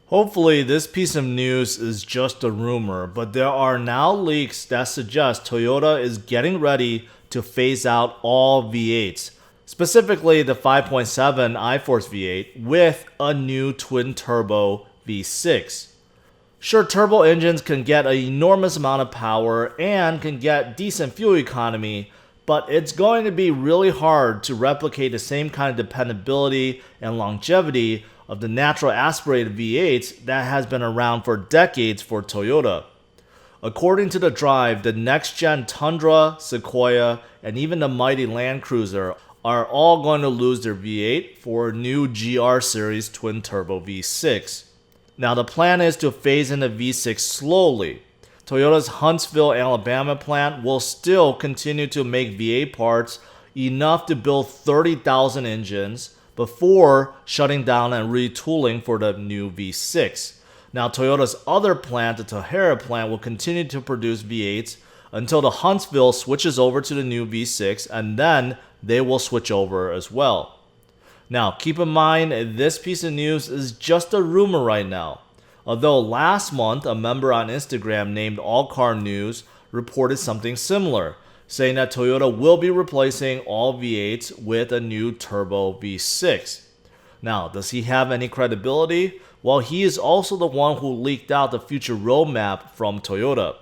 Hopefully, this piece of news is just a rumor, but there are now leaks that suggest Toyota is getting ready to phase out all V8s, specifically the 5.7 iForce V8 with a new twin-turbo V6. Sure, turbo engines can get an enormous amount of power and can get decent fuel economy, but it's going to be really hard to replicate the same kind of dependability and longevity of the natural aspirated V8s that has been around for decades for Toyota. According to the drive, the next-gen Tundra, Sequoia, and even the mighty Land Cruiser are all going to lose their V8 for a new GR series twin-turbo V6. Now the plan is to phase in the V6 slowly. Toyota's Huntsville, Alabama plant will still continue to make V8 parts enough to build 30,000 engines before shutting down and retooling for the new V6. Now Toyota's other plant, the Tundra plant, will continue to produce V8s until the Huntsville switches over to the new V6, and then they will switch over as well. Now, keep in mind, this piece of news is just a rumor right now. Although last month, a member on Instagram named All Car News reported something similar, saying that Toyota will be replacing all V8s with a new turbo V6. Now, does he have any credibility? Well, he is also the one who leaked out the future roadmap from Toyota.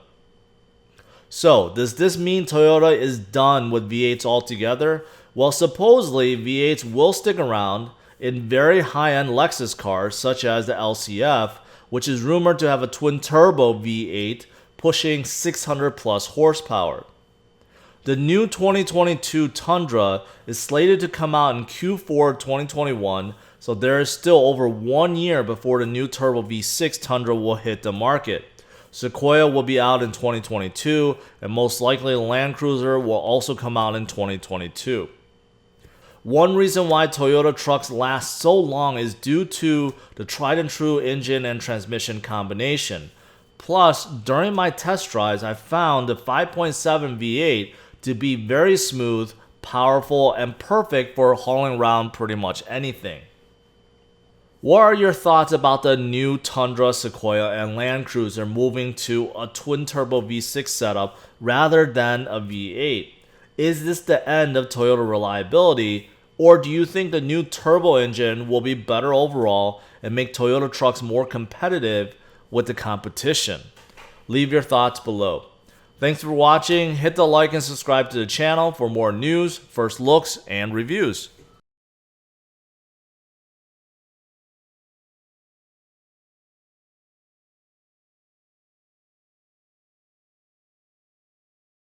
So, does this mean Toyota is done with V8s altogether? Well, supposedly V8s will stick around in very high-end Lexus cars such as the LCF, which is rumored to have a twin-turbo V8 pushing 600 plus horsepower. The new 2022 Tundra is slated to come out in Q4 2021, so there is still over 1 year before the new turbo V6 Tundra will hit the market. Sequoia will be out in 2022, and most likely the Land Cruiser will also come out in 2022. One reason why Toyota trucks last so long is due to the tried and true engine and transmission combination. Plus, during my test drives, I found the 5.7 V8 to be very smooth, powerful, and perfect for hauling around pretty much anything. What are your thoughts about the new Tundra, Sequoia, and Land Cruiser moving to a twin-turbo V6 setup rather than a V8? Is this the end of Toyota reliability, or do you think the new turbo engine will be better overall and make Toyota trucks more competitive with the competition? Leave your thoughts below. Thanks for watching. Hit the like and subscribe to the channel for more news, first looks, and reviews.